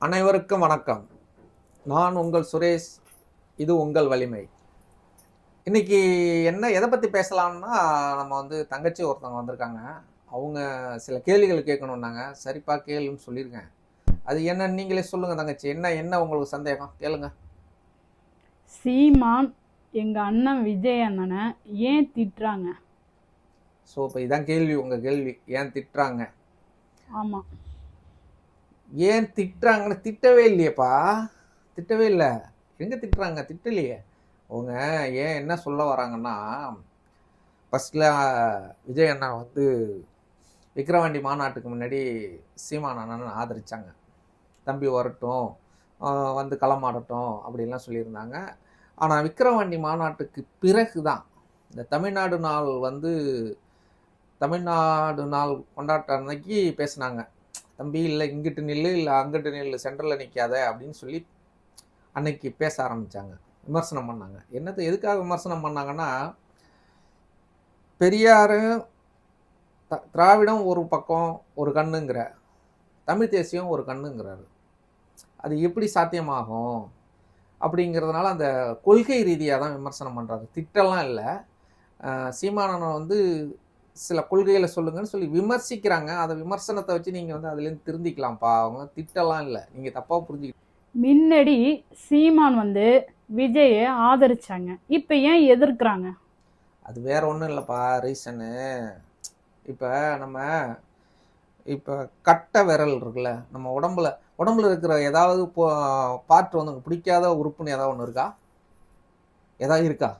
அனைவருக்கும் வணக்கம். நான் உங்கள் சுரேஷ். இது உங்கள் வலிமை. இன்னைக்கு எதை பற்றி பேசலாம்னா, நம்ம தங்கச்சி ஒருத்தவங்க வந்திருக்காங்க. அவங்க சில கேள்விகள் கேட்கணுன்னாங்க. சரிப்பா கேளுன்னு சொல்லியிருக்கேன். அது என்னன்னு நீங்களே சொல்லுங்க தங்கச்சி. என்ன உங்களுக்கு சந்தேகம் கேளுங்க. சீமான் எங்க அண்ணன் விஜய் அண்ணனை ஏன் திட்டுறாங்க? ஸோ இப்போ இதான் கேள்வி, உங்கள் கேள்வி. ஏன் திட்டுறாங்க? ஆமா, ஏன் திட்டுறாங்கன்னு திட்டவே இல்லையேப்பா. திட்டவே இல்லை. எங்கே திட்டுறாங்க? திட்டலையே. அவங்க ஏன் என்ன சொல்ல வராங்கன்னா, ஃபஸ்ட்டில் விஜய் அண்ணா விக்கிரவாண்டி மாநாட்டுக்கு முன்னாடி சீமான் அண்ணனை ஆதரித்தாங்க. தம்பி வரட்டும், களமாடட்டும் அப்படின்லாம் சொல்லியிருந்தாங்க. ஆனால் விக்கிரவாண்டி மாநாட்டுக்கு பிறகு தான் இந்த தமிழ்நாடு நாள் கொண்டாட்ட அன்னைக்கு பேசினாங்க. தம்பி இல்லை இங்கிட்டு நில்லு, இல்லை அங்கிட்டு நில்லு, சென்டரில் நிற்காத அப்படின்னு சொல்லி அன்னைக்கு பேச ஆரம்பித்தாங்க. விமர்சனம் பண்ணாங்க. எதுக்காக விமர்சனம் பண்ணாங்கன்னா, பெரியாரும் திராவிடம் ஒரு பக்கம் ஒரு கண்ணுங்கிற, தமிழ் தேசியம் ஒரு கண்ணுங்கிறாரு. அது எப்படி சாத்தியமாகும் அப்படிங்கிறதுனால அந்த கொள்கை ரீதியாக தான் விமர்சனம் பண்ணுறாரு. திட்டெல்லாம் இல்லை. சீமானன் சில கொள்கைகளை சொல்லுங்கன்னு சொல்லி விமர்சிக்கிறாங்க. அதை விமர்சனத்தை வச்சு நீங்கள் அதுலேருந்து திருந்திக்கலாம்ப்பா. அவங்க திட்டெல்லாம் இல்லை, நீங்கள் தப்பாக புரிஞ்சுக்கிட்டு. முன்னாடி சீமான் விஜயை ஆதரிச்சாங்க, இப்ப ஏன் எதிர்க்கிறாங்க? அது வேற ஒன்றும் இல்லைப்பா. ரீசனு இப்போ நம்ம கட்டை விரல் இருக்குல்ல, நம்ம உடம்புல இருக்கிற ஏதாவது பார்ட் பிடிக்காத உறுப்புன்னு ஏதாவது ஒன்று இருக்கா? ஏதாவது இருக்கா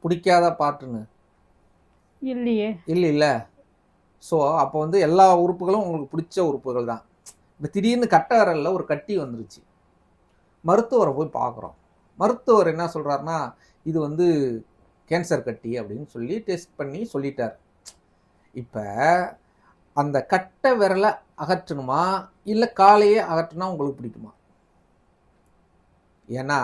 பிடிக்காத பார்ட்டுன்னு? இல்லையே. இல்லை. ஸோ அப்போ எல்லா உறுப்புகளும் உங்களுக்கு பிடிச்ச உறுப்புகள் தான். இப்போ திடீர்னு கட்டை விரலில் ஒரு கட்டி வந்துருச்சு. மருத்துவரை போய் பார்க்குறோம். மருத்துவர் என்ன சொல்கிறாருன்னா, இது கேன்சர் கட்டி அப்படின்னு சொல்லி டெஸ்ட் பண்ணி சொல்லிட்டார். இப்போ அந்த கட்டை விரலை அகற்றணுமா இல்லை காலையே அகற்றினா உங்களுக்கு பிடிக்குமா? ஏன்னா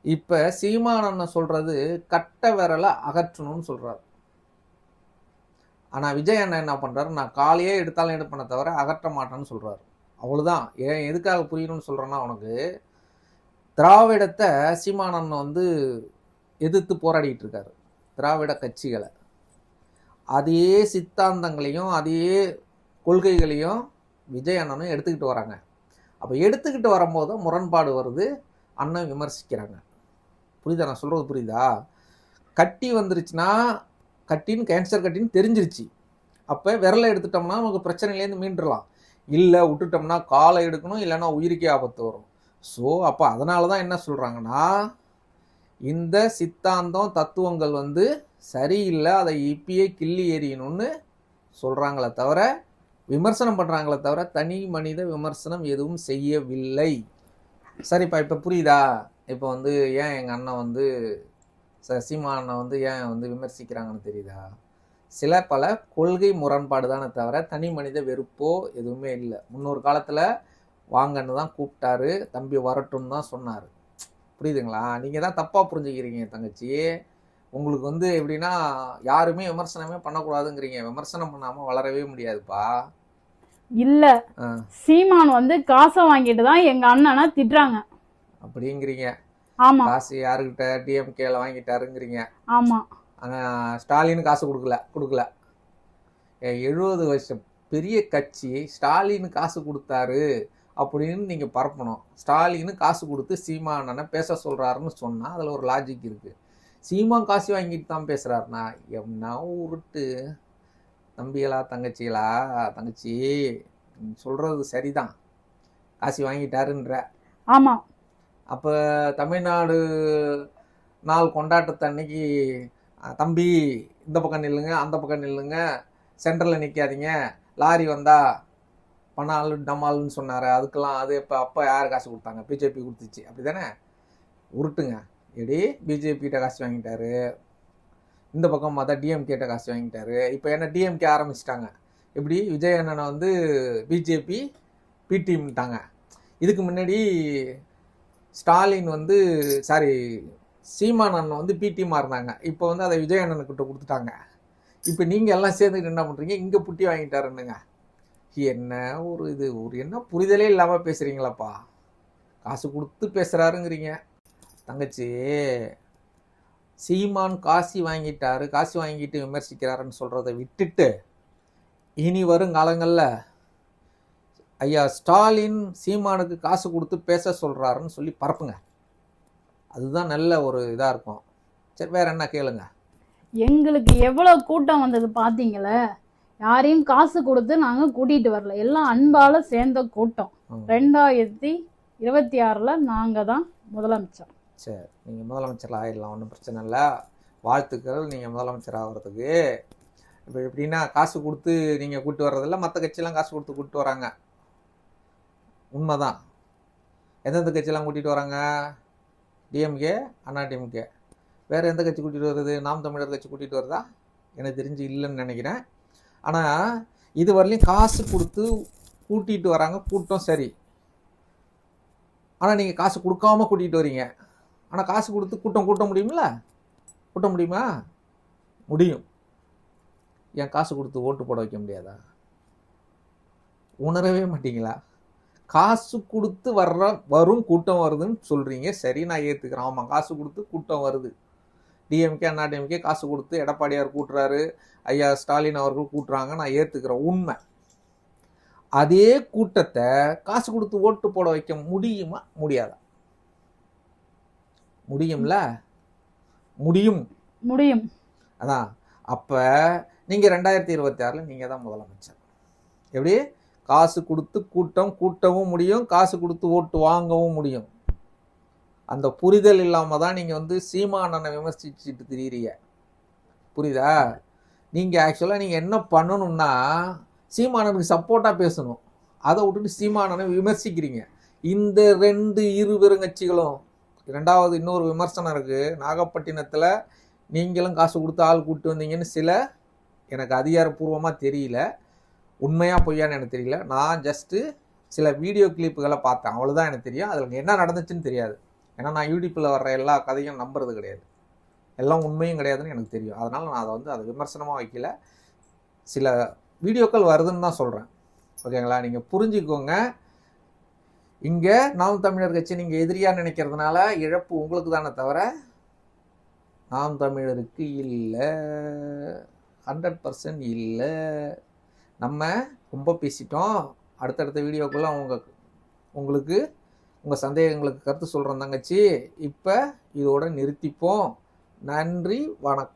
இப்போ சீமானண்ணன் சொல்கிறது கட்டை விரலை அகற்றணும்னு சொல்கிறார். ஆனால் விஜய் அண்ணன் என்ன பண்ணுறாரு, நான் காலையே எடுத்தாலும் எடுப்பேனே தவிர அகற்ற மாட்டேன்னு சொல்கிறாரு. அவ்வளோதான். எதுக்காக புரியணும்னு சொல்கிறேன்னா, உனக்கு திராவிடத்தை சீமானண்ணன் எதிர்த்து போராடிட்டு இருக்காரு. திராவிட கட்சிகளை, அதே சித்தாந்தங்களையும் அதே கொள்கைகளையும் விஜய் அண்ணனும் எடுத்துக்கிட்டு வராங்க. அப்போ எடுத்துக்கிட்டு வரும்போது முரண்பாடு வருது, அண்ணன் விமர்சிக்கிறாங்க. புரியுதா நான் சொல்கிறது? புரியுதா? கட்டி வந்துருச்சுன்னா, கட்டின்னு கேன்சர் கட்டின்னு தெரிஞ்சிருச்சு. அப்போ விரலை எடுத்துட்டோம்னா நமக்கு பிரச்சனையிலேருந்து மீண்டுடலாம். இல்லை விட்டுட்டோம்னா காலை எடுக்கணும், இல்லைன்னா உயிருக்கே ஆபத்து வரும். ஸோ அப்போ அதனால தான் என்ன சொல்கிறாங்கன்னா, இந்த சித்தாந்தம் தத்துவங்கள் சரியில்லை, அதை இப்பயே கிள்ளி எறியணும்னு சொல்கிறாங்களே தவிர, விமர்சனம் பண்ணுறாங்களே தவிர தனி மனித விமர்சனம் எதுவும் செய்யவில்லை. சரிப்பா, இப்போ புரியுதா? இப்போ ஏன் எங்கள் அண்ணன் சீமானன் ஏன் விமர்சிக்கிறாங்கன்னு தெரியுதா? சில பல கொள்கை முரண்பாடு தானே தவிர தனி மனித வெறுப்போ எதுவுமே இல்லை. முன்னொரு காலத்தில் வாங்கன்னு தான் கூப்பிட்டாரு, தம்பி வரட்டும்னு தான் சொன்னார். புரியுதுங்களா? நீங்கள் தான் தப்பாக புரிஞ்சுக்கிறீங்க தங்கச்சி. உங்களுக்கு எப்படின்னா, யாருமே விமர்சனமே பண்ணக்கூடாதுங்கிறீங்க. விமர்சனம் பண்ணாமல் வளரவே முடியாதுப்பா. இல்லை, சீமான் காசை வாங்கிட்டு தான் எங்கள் அண்ணனை திட்டுறாங்க அப்படிங்கிறீங்க. ஆமா, காசு யாருக்கிட்ட? டிஎம்கேல வாங்கிட்டாருங்கிறீங்க. ஆமா. ஸ்டாலின் காசு கொடுக்கல. 70 வருஷம் பெரிய கட்சி ஸ்டாலின் காசு கொடுத்தாரு அப்படின்னு நீங்கள் பரப்பணும். ஸ்டாலின் காசு கொடுத்து சீமானனை பேச சொல்கிறாருன்னு சொன்னால் அதில் ஒரு லாஜிக் இருக்குது. சீமான் காசு வாங்கிட்டு தான் பேசுகிறாருண்ணா என்ன உருட்டு தம்பிகளா தங்கச்சி சொல்கிறது சரிதான். காசு வாங்கிட்டாருன்ற. ஆமாம். அப்போ தமிழ்நாடு நாள் கொண்டாட்டத்தை அன்னைக்கு, தம்பி இந்த பக்கம் நில்லுங்க, அந்த பக்கம் நில்லுங்க, சென்டரில் நிற்காதீங்க, லாரி வந்தா பணாலு டமால்னு சொன்னார். அதுக்கெல்லாம் அது அப்போ யார் காசு கொடுத்தாங்க? பிஜேபி கொடுத்துச்சு. அப்படி தானே? உருட்டுங்க. எப்படி பிஜேபிகிட்ட காசு வாங்கிட்டாரு, இந்த பக்கம் பார்த்தா டிஎம்கேட்ட காசு வாங்கிட்டாரு. இப்போ என்ன டிஎம்கே ஆரம்பிச்சிட்டாங்க. எப்படி விஜய் அண்ணனை பிஜேபி பிடிஎம்ட்டாங்க. இதுக்கு முன்னாடி ஸ்டாலின் சீமான் அண்ணன் பிடிஎம்மாக இருந்தாங்க. இப்போ அதை விஜய் அண்ணனுக்கிட்ட கொடுத்துட்டாங்க. இப்போ நீங்கள் எல்லாம் சேர்ந்துக்கிட்டு என்ன பண்ணுறீங்க? இங்கே புட்டி வாங்கிட்டாருன்னுங்க. என்ன ஒரு இது ஒரு என்ன புரிதலே இல்லாமல் பேசுகிறீங்களாப்பா. காசு கொடுத்து பேசுகிறாருங்கிறீங்க. தங்கச்சி, சீமான் காசி வாங்கிட்டாரு, காசு வாங்கிட்டு விமர்சிக்கிறாருன்னு சொல்கிறத விட்டுட்டு இனி வரும் காலங்களில் ஐயா ஸ்டாலின் சீமானுக்கு காசு கொடுத்து பேச சொல்கிறாருன்னு சொல்லி பரப்புங்க. அதுதான் நல்ல ஒரு இதாக இருக்கும். சரி, வேற என்ன கேளுங்க. எங்களுக்கு எவ்வளவு கூட்டம் வந்தது பாத்தீங்களே. யாரையும் காசு கொடுத்து நாங்க கூட்டிட்டு வரல, எல்லாம் அன்பால சேர்ந்த கூட்டம். 2026ல நாங்க தான் முதலமைச்சர். சரி, நீங்கள் முதலமைச்சர் ஆகிடலாம், ஒன்றும் பிரச்சனை இல்லை. வாழ்த்துக்கள் நீங்கள் முதலமைச்சர் ஆகிறதுக்கு. இப்போ எப்படின்னா காசு கொடுத்து நீங்கள் கூப்பிட்டு வர்றதில்ல, மற்ற கட்சியெல்லாம் காசு கொடுத்து கூப்பிட்டு வராங்க. உண்மைதான். எந்தெந்த கட்சியெல்லாம் கூட்டிகிட்டு வராங்க? டிஎம்கே, அதிமுக. வேறு எந்த கட்சி கூட்டிகிட்டு வருது? நாம் தமிழர் கட்சி கூட்டிகிட்டு வருதா? எனக்கு தெரிஞ்சு இல்லைன்னு நினைக்கிறேன். ஆனால் இது வரலையும் காசு கொடுத்து கூட்டிகிட்டு வராங்க, கூட்டம் சரி. ஆனால் நீங்கள் காசு கொடுக்காம கூட்டிகிட்டு வரீங்க. ஆனால் காசு கொடுத்து கூட்டம் கூட்ட முடியுமில்ல? கூட்ட முடியுமா? முடியும். ஏன் காசு கொடுத்து ஓட்டு போட வைக்க முடியாதா? உணரவே மாட்டீங்களா? காசு கொடுத்து வரும் கூட்டம் வருதுன்னு சொல்கிறீங்க. சரி, நான் ஏற்றுக்கிறேன். ஆமாம், காசு கொடுத்து கூட்டம் வருது. டிஎம்கே, அதிமுக காசு கொடுத்து எடப்பாடியார் கூட்டுறாரு, ஐயா ஸ்டாலின் அவர்கள் கூட்டுறாங்க, நான் ஏற்றுக்கிறேன், உண்மை. அதே கூட்டத்தை காசு கொடுத்து ஓட்டு போட வைக்க முடியுமா முடியாதா? முடியும்ல? முடியும். முடியும். அதான். அப்போ நீங்கள் 2026ல் நீங்கள் தான் முதலமைச்சர். எப்படி? காசு கொடுத்து கூட்டவும் முடியும், காசு கொடுத்து ஓட்டு வாங்கவும் முடியும். அந்த புரிதல் இல்லாமல் தான் நீங்கள் வந்து சீமானனை விமர்சிச்சுட்டு திரியிறீங்க. புரியுதா? நீங்கள் ஆக்சுவலாக நீங்கள் என்ன பண்ணணும்னா சீமானனுக்கு சப்போர்ட்டாக பேசணும். அதை விட்டுட்டு சீமானனை விமர்சிக்கிறீங்க. இந்த இரு பெருங்கட்சிகளும். ரெண்டாவது இன்னொரு விமர்சனம் இருக்குது. நாகப்பட்டினத்தில் நீங்களும் காசு கொடுத்து ஆள் கூப்பிட்டு வந்தீங்கன்னு எனக்கு அதிகாரப்பூர்வமாக தெரியல, உண்மையாக பொய்யான்னு எனக்கு தெரியல. நான் ஜஸ்ட்டு சில வீடியோ கிளிப்புகளை பார்த்தேன், அவ்வளோதான் எனக்கு தெரியும். அதில் என்ன நடந்துச்சுன்னு தெரியாது. ஏன்னா நான் யூடியூப்பில் வர்ற எல்லா கதையும் நம்புறது கிடையாது, எல்லாம் உண்மையும் கிடையாதுன்னு எனக்கு தெரியும். அதனால் நான் அதை விமர்சனமாக வைக்கல. சில வீடியோக்கள் வருதுன்னு தான் சொல்கிறேன். ஓகேங்களா? நீங்கள் புரிஞ்சுக்கோங்க. இங்கே நாம் தமிழர் கட்சி நீங்கள் எதிரியாக நினைக்கிறதுனால இழப்பு உங்களுக்கு தானே தவிர நாம் தமிழருக்கு இல்லை. 100% இல்லை. நம்ம ரொம்ப பேசிட்டோம். அடுத்தடுத்த வீடியோக்குள்ளே உங்களுக்கு உங்கள் சந்தேகங்களுக்கு கருத்து சொல்கிறோம் தங்கச்சி. இப்போ இதோட நிறுத்திப்போம். நன்றி, வணக்கம்.